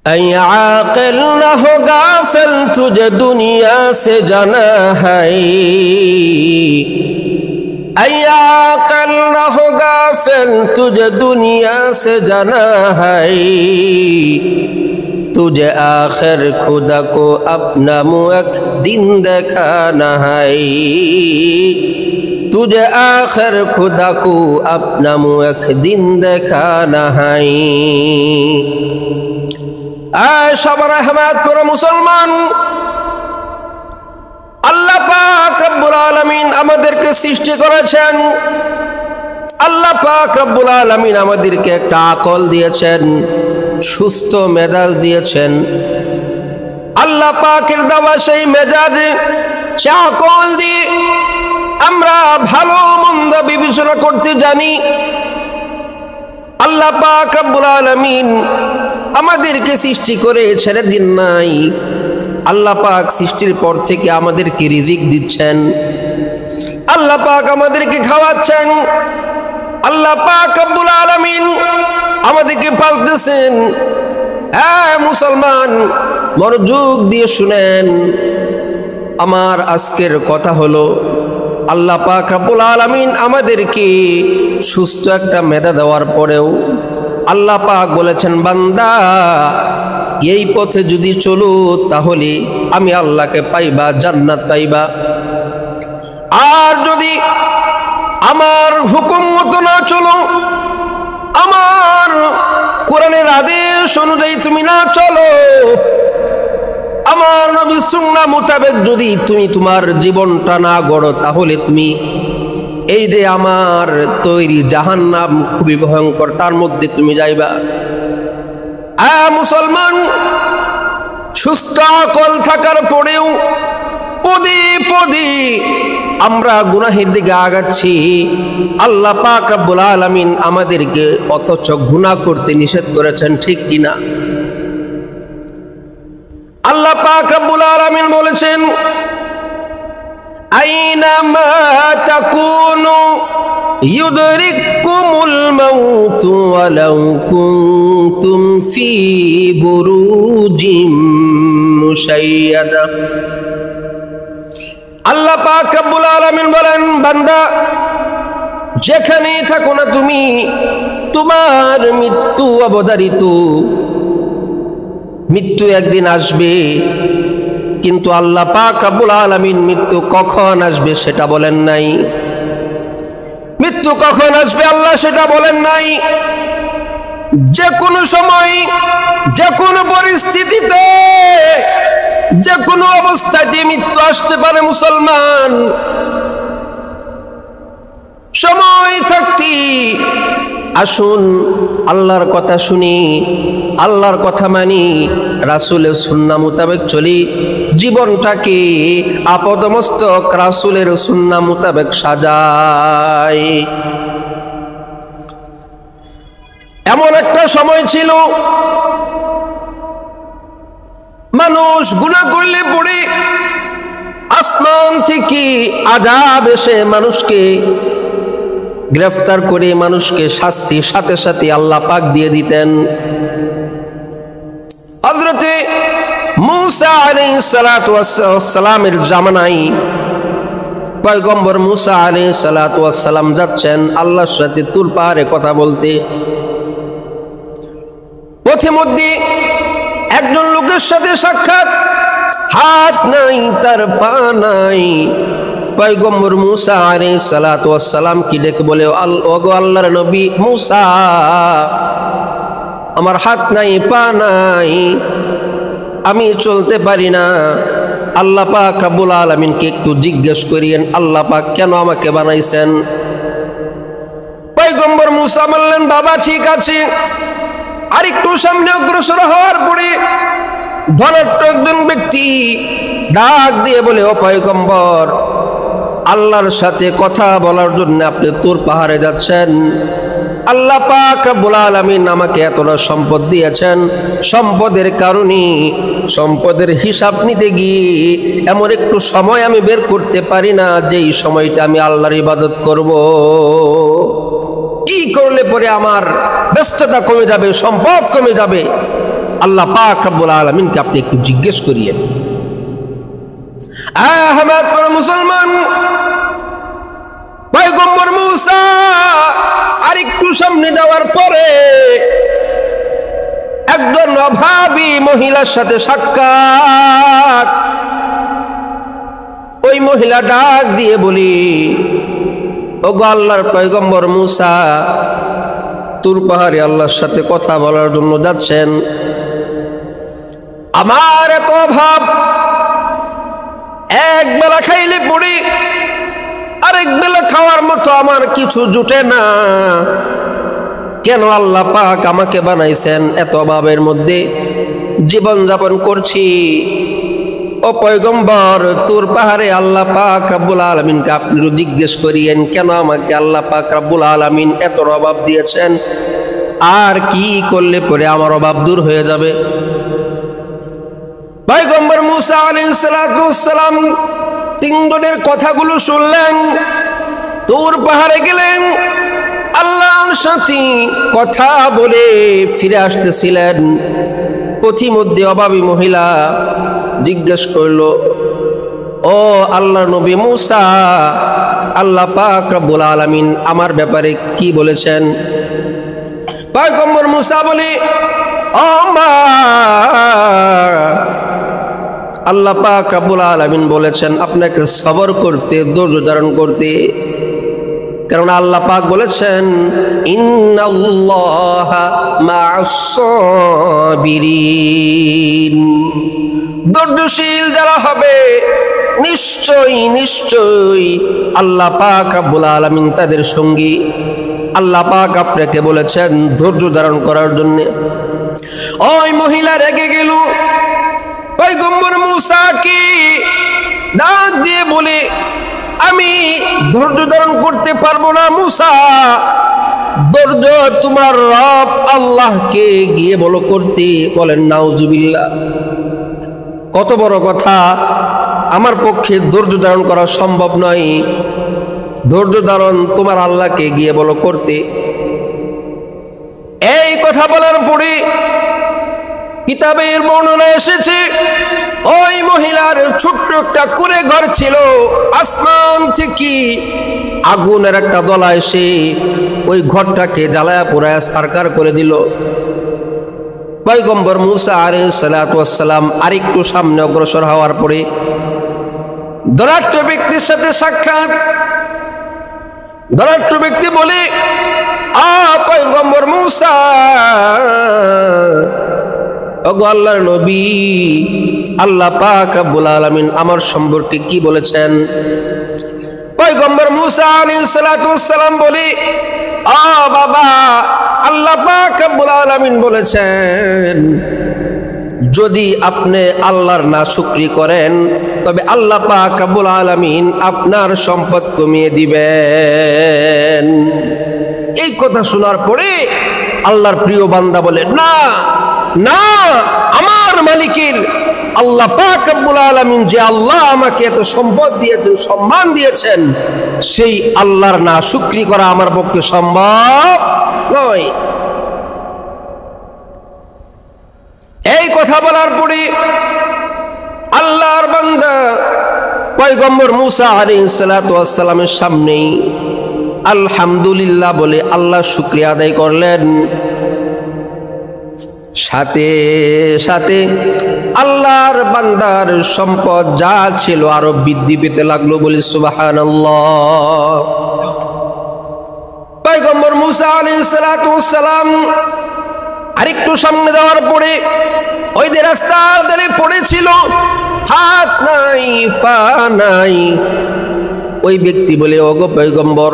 ऐ आक़िल न हो गाफिल तुझे दुनिया से जाना है, ऐ आक़िल न हो गाफिल तुझे दुनिया से जाना है, तुझे आखिर खुदा को अपना मुँह एक दिन दिखाना है, तुझे आखिर खुदा को अपना मुँह एक दिन दिखाना है। सब रहमत पुरा मुसलमान, আল্লাহ পাক রব্বুল আলামিন আমাদেরকে সৃষ্টি করেছেন। আল্লাহ পাক রব্বুল আলামিন আমাদেরকে একটা আকল দিয়েছেন, সুস্থ মেজাজ দিয়েছেন। আল্লাহ পাকের দেওয়া সেই মেজাজে সে আকল দিয়ে আমরা ভালো মন্দ বিবেচনা করতে জানি। আল্লাহ পাক রব্বুল আলামিন আমাদেরকে সৃষ্টি করে ছেড়ে দিন নাই। আল্লাহ পাক সৃষ্টির পর থেকে আমাদেরকে রিজিক দিচ্ছেন, আল্লাহ পাক আমাদেরকে খাওয়াচ্ছেন, আল্লাহ পাক রব্বুল আলামিন আমাদেরকে পালতেছেন। হ্যাঁ মুসলমান, মনোযোগ দিয়ে শুনেন। আমার আজকের কথা হলো, আল্লাহ পাক রব্বুল আলামিন আমাদেরকে সুস্থ একটা মেধা দেওয়ার পরেও আল্লাহ পাক বলেছেন, বান্দা এই পথে যদি চলো তাহলে আমি আল্লাহকে পাইবা, জান্নাত পাইবা। আর যদি আমার হুকুম মতো না চলো, আমার কোরআনের আদেশ অনুযায়ী তুমি না চলো, আমার নবীর সুন্নাহ মোতাবেক যদি তুমি তোমার জীবনটা না গড়ো, তাহলে তুমি এই যে আমার তৈরি জাহান্নাম খুবই ভয়ঙ্কর, তার মধ্যে তুমি যাইবা। মুসলমান, সুস্থ আকল থাকার পরেও পদে পদে আমরা গুনাহের দিকে আগাচ্ছি। আল্লাহ পাক রব্বুল আলামিন আমাদেরকে অথচ গুনাহ করতে নিষেধ করেছেন, ঠিক কিনা? আল্লাহ পাক রব্বুল আলামিন বলেছেন, আইনামা তাকুনু ইউদরিকুমুল মাউতু ওয়ালাউ কুনতুম ফি বুরুজিম মুশাইয়াদা। আল্লাহ পাক রব্বুল আলামিন বলেন, বান্দা যেখানেই থাকো না তুমি, তোমার মৃত্যু অবধারিত। মৃত্যু একদিন আসবে, কিন্তু আল্লাহ পাক রব্বুল আলামিন মৃত্যু কখন আসবে সেটা বলেন নাই। মৃত্যু কখন আসবে আল্লাহ সেটা বলেন নাই। যে কোনো সময়, যে কোনো পরিস্থিতিতে, যে কোনো অবস্থাতে মৃত্যু আসতে পারে মুসলমান। সময় থাকতে আসুন আল্লাহর কথা শুনি, আল্লাহর কথা মানি, রাসূলের সুন্নাহ মোতাবেক চলি, জীবনটাকে আপাদমস্তক রাসূলের সুন্নাহ মোতাবেক সাজাই। এমন একটা সময় ছিল মানুষ গুনাহ করলে পড়ে আসমান থেকে আযাব এসে মানুষকে গ্রেফতার করে মানুষকে শাস্তির সাথে সাথে আল্লাহ পাক দিয়ে দিতেন। হযরতে মূসা আলাইহিস সালাতু ওয়াস সালামের জামানায় পয়গম্বর মূসা আলাইহিস সালাতু ওয়াস সালাম যাচ্ছেন আল্লাহর সাথে তুর পাহাড়ে কথা বলতে। পথে মধ্যে একজন লোকের সাথে সাক্ষাৎ, হাত নাই তার পা নাই। পয়গম্বর মূসা আলাইহিস সালাতু ওয়াস সালাম কি ডেকে বলে, ওগো আল্লাহর নবী মূসা, আমার হাত নাই পা নাই, আমি চলতে পারি না। আল্লাহ পাক রব্বুল আলামিনকে একটু জিজ্ঞেস করিয়েন, আল্লাহ পাক কেন আমাকে বানাইছেন? পয়গম্বর মূসা বললেন, বাবা ঠিক আছে। আর একটু সামনে অগ্রসর হওয়ার পরে ধনাঢ্য একজন ব্যক্তি ডাক দিয়ে বলে, ও পয়গম্বর, আল্লাহর সাথে কথা বলার জন্য আপনি তুর পাহাড়ে যাচ্ছেন। আল্লাহ পাক রব্বুল আলামিন আমাকে এতটা সম্পদ দিয়েছেন, সম্পদের কারণে সম্পদের হিসাব নিতে গিয়ে এমন একটু সময় আমি বের করতে পারি না যেই সময়টা আমি আল্লাহর ইবাদত করব। কি করলে পরে আমার ব্যস্ততা কমে যাবে, সম্পদ কমে যাবে? আল্লাহ পাক রব্বুল আলামিনকে আপনি একটু জিজ্ঞেস করিয়েন। আহমদ মুসলমান, পয়গম্বর মূসা আরেকটু সামনে যাওয়ার পরে একজন অভাবী মহিলার সাথে সাক্ষাৎ। ওই মহিলা ডাক দিয়ে বলি, ওগো আল্লাহর পয়গম্বর মূসা, তুর পাহাড়ে আল্লাহর সাথে কথা বলার জন্য যাচ্ছেন, আমার এত অভাব, এক বেলা খাইলে পড়ি, আরেক বেলা খাওয়ার মতো আমার কিছু জুটে না, কেন আল্লাহ পাক আমাকে বানাইছেন এত অভাবের মধ্যে জীবন যাপন করছি। ও পয়গম্বর, তুর পাহাড়ে আল্লাহ পাক রব্বুল আলামিনকে আপনি জিজ্ঞেস করিয়েন কেন আমাকে আল্লাহ পাক রব্বুল আলামিন এত অভাব দিয়েছেন, আর কি করলে পরে আমার অভাব দূর হয়ে যাবে। পয়গম্বর মূসা আলাইহিস সালাতু ওয়াস সালাম তিনজনের কথাগুলো শুনলেন, তুর পাহাড়ে গেলেন, আল্লাহর সাথে কথা বলে ফিরে আসতেছিলেন। পথিমধ্যে অভাবী মহিলা জিজ্ঞেস করল, ও আল্লাহর নবী মূসা, আল্লাহ পাক রব্বুল আলামিন আমার ব্যাপারে কি বলেছেন? পয়গম্বর মূসা বলে, ও মা, আল্লাহ পাক রব্বুল আলামিন বলেছেন আপনাকে সবর করতে, ধৈর্য ধারণ করতে, কারণ আল্লাহ পাক বলেছেন ইন্নাল্লাহা মা'আস সাবিরিন, ধৈর্যশীল যারা হবে নিশ্চয়ই নিশ্চয়ই আল্লাহ পাক রব্বুল আলামিন তাদের সঙ্গী। আল্লাহ পাক আপনাকে বলেছেন ধৈর্য ধারণ করার জন্য। ওই মহিলা রেগে গেল, পয়গম্বর মূসা কি ডাক দিয়ে বলে, আমি ধৈর্য ধারণ করতে পারবো না মূসা, ধৈর্য তোমার রব আল্লাহকে গিয়ে বলো করতে। বলেন নাউজুবিল্লাহ। কত বড় কথা, আমার পক্ষে ধৈর্য ধারণ করা সম্ভব নয়, ধৈর্য ধারণ তোমার আল্লাহকে গিয়ে বলো করতে। এই কথা বলার পরে কিতাবের বর্ণনা এসেছে, ওই মহিলার ছোট্ট একটা কুঁড়ে ঘর ছিল, আসমান থেকে আগুনের একটা দলা এসে ওই ঘরটাকে জ্বালায়া পোড়ায়া সারকার করে দিল। পয়গম্বর মূসা আলাইহিস সালাতু ওয়াস সালাম আরেকটু সামনে অগ্রসর হওয়ার পরে ধনাঢ্য ব্যক্তির সাথে সাক্ষাৎ। ধনাঢ্য ব্যক্তি বলে, পয়গম্বর মূসা, ওগো আল্লাহর নবী, আল্লাহ পাক রব্বুল আলামিন আমার সম্পর্কে কি বলেছেন? পয়গম্বর মূসা আলাইহিস সালাতু ওয়াস সালাম বলে, বাবা, আল্লাহ পাক রব্বুল আলামিন বলেছেন যদি আপনি আল্লাহর নাশুকরি করেন তবে আল্লাহ পাক রব্বুল আলামিন আপনার সম্পদ কমিয়ে দিবেন। এই কথা শোনার পরে আল্লাহর প্রিয় বান্দা বলে, না না, আমার মালিকের আল্লাহ পাক রব্বুল আলামিন যে আল্লাহ আমাকে এত সম্পদ দিয়েছেন, সম্মান দিয়েছেন, সেই আল্লাহর নাশুকরি করা আমার পক্ষে সম্ভব নয়। এই কথা বলার পরে আল্লাহর বান্দা পয়গম্বর মূসা আলাইহিস সালাতু ওয়াস সালামের সামনেই আলহামদুলিল্লাহ বলে আল্লাহর শুকরিয়া আদায় করলেন। সাথে সাথে আল্লাহর বান্দার সম্পদ যা ছিল আরো বৃদ্ধি পেতে লাগলো, বলি সুবহানাল্লাহ। পয়গম্বর মূসা আলাইহিস সালাতু ওয়াস সালাম আরেকটু সামনে যাওয়ার পরে ওই যে রাস্তার ধারে পড়েছিল, হাত নাই পা নাই, ওই ব্যক্তি বলে, ওগো পয়গম্বর,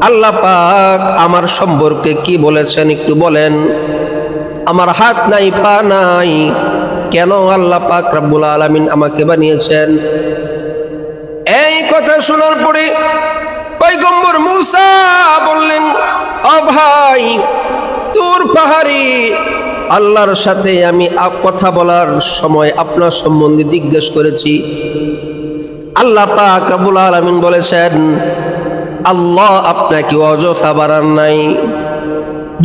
আল্লাহ পাক আমার সম্পর্কে কি বলেছেন একটু বলেন, আমার হাত নাই পা নাই, কেন আল্লাহ পাক রব্বুল আলামিন আমাকে বানিয়েছেন? এই কথা শোনার পরে পয়গম্বর মূসা বললেন, ও ভাই, তুর পাহাড়ে আল্লাহর সাথে আমি কথা বলার সময় আপনার সম্বন্ধে জিজ্ঞেস করেছি, আল্লাহ পাক রব্বুল আলামিন বলেছেন আল্লাহ আপনাকে অযথা বাড়ান নাই।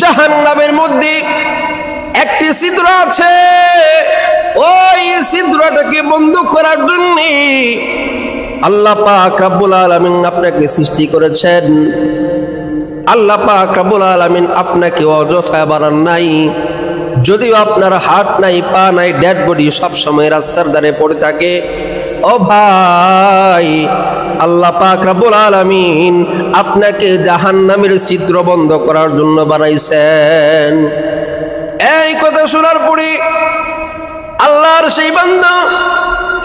জাহান্নামের মধ্যে একটি ছিদ্র আছে, ওই ছিদ্রটাকে বন্ধ করার জন্য আল্লাহ পাক রব্বুল আলামিন আপনাকে সৃষ্টি করেছেন। আল্লাহ পাক রব্বুল আলামিন আপনাকে অযথা বানান নাই। যদিও আপনার হাত নাই, পা নাই, ডেড বডি সব সময় রাস্তার ধারে পড়ে থাকে, ও ভাই, আল্লাহ পাক রব্বুল আলামিন আপনাকে জাহান্নামের ছিদ্র বন্ধ করার জন্য বানাইছেন। এই কথা শোনার পরে আল্লাহর সেই বান্দা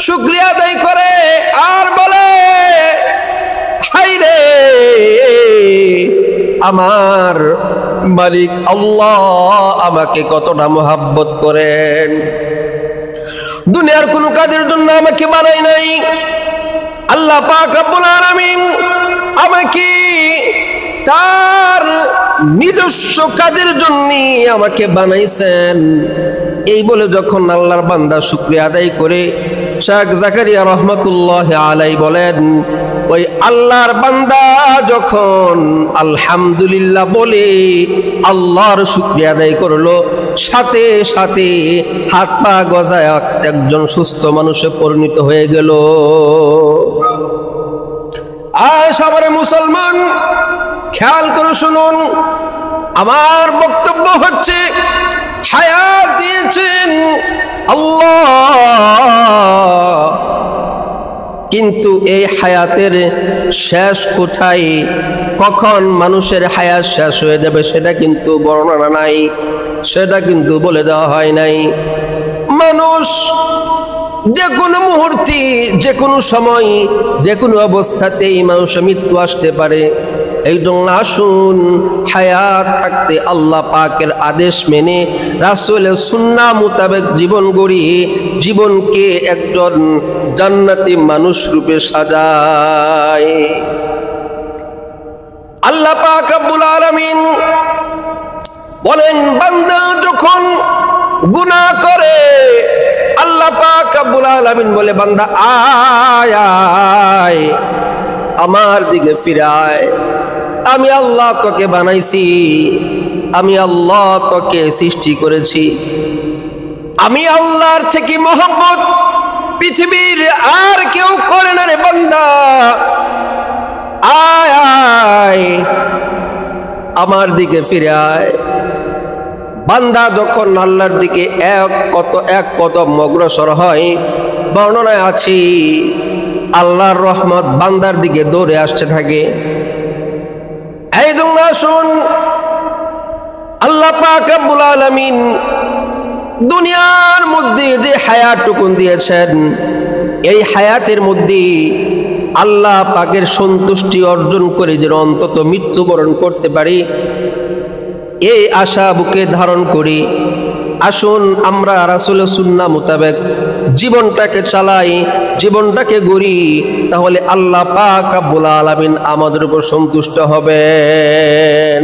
শুকরিয়া আদায় করে আর বলে, হায় রে, আমার মালিক আল্লাহ আমাকে কতটা মহব্বত করেন। দুনিয়ার কোনো কাজের জন্য আমাকে বানাই নাই, আল্লাহ পাক রব্বুল আলামিন আমাকে তার নিজস্ব কাজের জন্য আমাকে বানাইছেন। এই বলে যখন আল্লাহর বান্দা শুকরিয়া আদায় করে, শেখ জাকারিয়া রহমাতুল্লাহ আলাইহি বলেন, ওই আল্লাহর বান্দা যখন আলহামদুলিল্লাহ বলে আল্লাহর শুকরিয়া আদায় করলো, সাথে সাথে হাত পা গজায় একজন সুস্থ মানুষে পরিণত হয়ে গেল। আজ আমারে মুসলমান, খেয়াল করে শুনুন, আমার বক্তব্য হচ্ছে হায়াত দিয়েছেন আল্লাহ, কিন্তু এই হায়াতের শেষ কোথায়, কখন মানুষের হায়াত শেষ হয়ে যাবে সেটা কিন্তু বর্ণনা নাই, সেটা কিন্তু বলে দেওয়া হয় নাই। মানুষ যে কোনো মুহূর্তে, যে কোনো সময়, যে কোনো অবস্থাতেই মানুষের মৃত্যু আসতে পারে। এই জন্য আসুন হায়াত থাকতে আল্লাহ পাকের আদেশ মেনে রাসূলের সুন্নাহ মোতাবেক জীবন গড়ি, জীবনকে একজন জান্নাতি মানুষ রূপে সাজায়। আল্লাহ পাক রব্বুল আলামিন বলেন, বান্দা যখন গুনাহ করে আল্লাহ পাক রব্বুল আলামিন বলে, বান্দা আয় আয় আমার দিকে ফিরে আয়, আমি আল্লাহ তোকে বানাইছি, আমি আল্লাহ তোকে সৃষ্টি করেছি, আমি আল্লাহর থেকে মহব্বত পৃথিবীর আর কেউ করে না রে বান্দা, আয় আয় আমার দিকে ফিরে আয়। বান্দা যখন আল্লাহর দিকে এক কদম অগ্রসর হয়, বর্ণনায় আছে আল্লাহর রহমত বান্দার দিকে দৌড়ে আসতে থাকে। এই জন্য আসুন আল্লাহ পাক রব্বুল আলামিন দুনিয়ার মধ্যে যে হায়াতটুকুন দিয়েছেন, এই হায়াতের মধ্যে আল্লাহ পাকের সন্তুষ্টি অর্জন করে যেন অন্তত মৃত্যুবরণ করতে পারি, এই আশা বুকে ধারণ করি। আসুন আমরা রাসূলের সুন্নাহ মোতাবেক জীবনটাকে চালাই, জীবনটাকে গড়ি, তাহলে আল্লাহ পাক রব্বুল আলামিন আমাদের উপর সন্তুষ্ট হবেন।